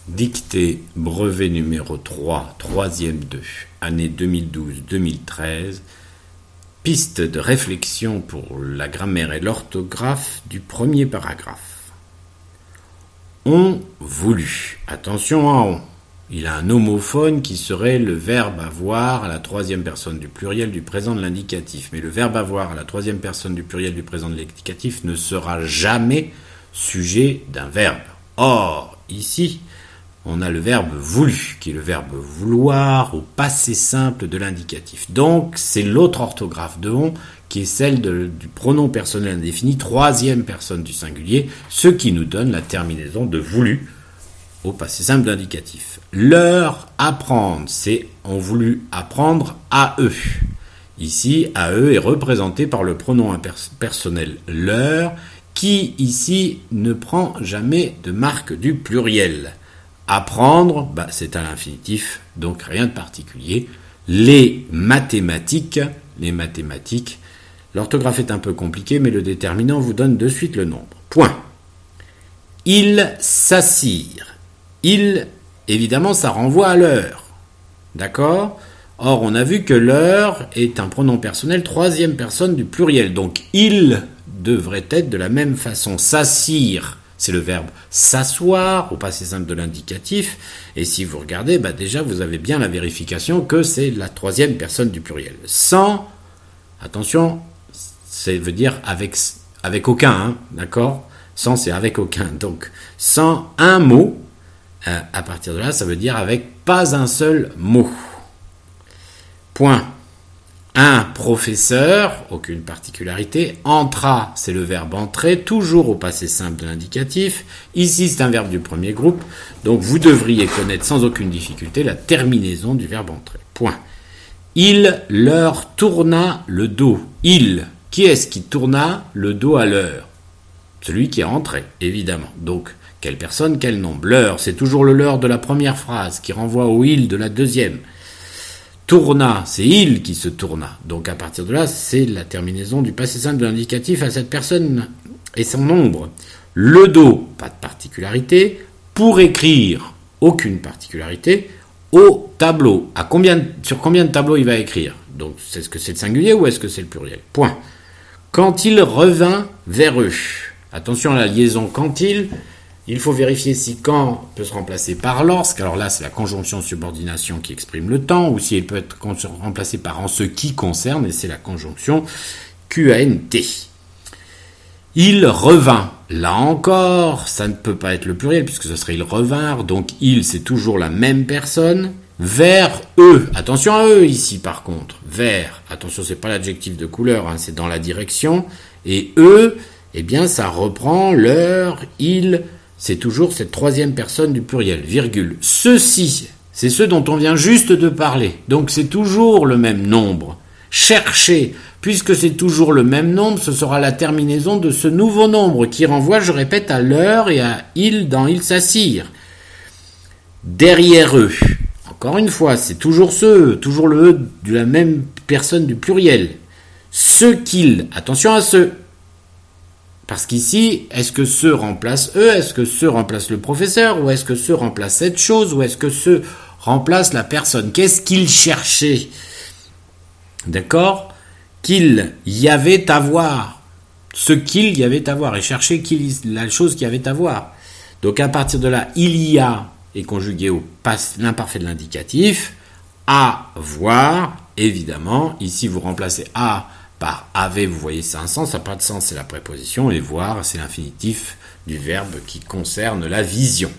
Dictée brevet numéro 3, troisième 2, année 2012-2013. Piste de réflexion pour la grammaire et l'orthographe du premier paragraphe. On voulu. Attention à on. Il a un homophone qui serait le verbe avoir à la troisième personne du pluriel du présent de l'indicatif. Mais le verbe avoir à la troisième personne du pluriel du présent de l'indicatif ne sera jamais sujet d'un verbe. Or, ici, on a le verbe voulu, qui est le verbe vouloir au passé simple de l'indicatif. Donc, c'est l'autre orthographe de on, qui est celle du pronom personnel indéfini, troisième personne du singulier, ce qui nous donne la terminaison de voulu au passé simple de l'indicatif. Leur apprendre, c'est on voulu apprendre à eux. Ici, à eux est représenté par le pronom impersonnel leur, qui ici ne prend jamais de marque du pluriel. Apprendre, c'est à l'infinitif, donc rien de particulier. Les mathématiques, l'orthographe est un peu compliquée, mais le déterminant vous donne de suite le nombre. Point. Ils s'assirent. Il, évidemment, ça renvoie à l'heure. D'accord ? Or, on a vu que l'heure est un pronom personnel troisième personne du pluriel. Donc, il devrait être de la même façon. S'assire, c'est le verbe s'asseoir au passé simple de l'indicatif. Et si vous regardez, déjà, vous avez bien la vérification que c'est la troisième personne du pluriel. Sans, attention, ça veut dire avec aucun, d'accord ? Sans, c'est avec aucun. Donc, sans un mot, à partir de là, ça veut dire avec pas un seul mot. Point. Un professeur, aucune particularité. Entra, c'est le verbe entrer, toujours au passé simple de l'indicatif. Ici, c'est un verbe du premier groupe. Donc, vous devriez connaître sans aucune difficulté la terminaison du verbe entrer. Point. Il leur tourna le dos. Il. Qui est-ce qui tourna le dos à l'heure ? Celui qui est entré, évidemment. Donc, quelle personne, quel nombre ? L'heure, c'est toujours le leur de la première phrase qui renvoie au il de la deuxième. Tourna, c'est il qui se tourna. Donc à partir de là, c'est la terminaison du passé simple de l'indicatif à cette personne et son nombre. Le dos, pas de particularité. Pour écrire, aucune particularité. Au tableau, sur combien de tableaux il va écrire ? Donc est-ce que c'est le singulier ou est-ce que c'est le pluriel ? Point. Quand il revint vers eux. Attention à la liaison quand il faut vérifier si quand peut se remplacer par lorsque. Alors là, c'est la conjonction subordination qui exprime le temps, ou si elle peut être remplacée par en ce qui concerne, et c'est la conjonction QANT. Il revint. Là encore, ça ne peut pas être le pluriel, puisque ce serait ils revinrent. Donc il, c'est toujours la même personne. Vers eux. Attention à eux ici, par contre. Vers. Attention, c'est pas l'adjectif de couleur, c'est dans la direction. Et eux, ça reprend leur, il. C'est toujours cette troisième personne du pluriel, virgule. Ceux-ci, c'est ceux dont on vient juste de parler. Donc c'est toujours le même nombre. Cherchez, puisque c'est toujours le même nombre, ce sera la terminaison de ce nouveau nombre qui renvoie, je répète, à l'heure et à il dans il s'assire. Derrière eux. Encore une fois, c'est toujours ceux, toujours le e de la même personne du pluriel. Ceux qu'ils, attention à ceux. Parce qu'ici, est-ce que ce remplace eux ? Est-ce que ce remplace le professeur ? Ou est-ce que ce remplace cette chose ? Ou est-ce que ce remplace la personne ? Qu'est-ce qu'il cherchait ? D'accord ? Qu'il y avait à voir. Ce qu'il y avait à voir. Et chercher la chose qu'il y avait à voir. Donc à partir de là, il y a est conjugué au l'imparfait de l'indicatif. À voir, évidemment. Ici, vous remplacez à par avait, vous voyez, c'est un sens, ça n'a pas de sens, c'est la préposition, et voir, c'est l'infinitif du verbe qui concerne la vision.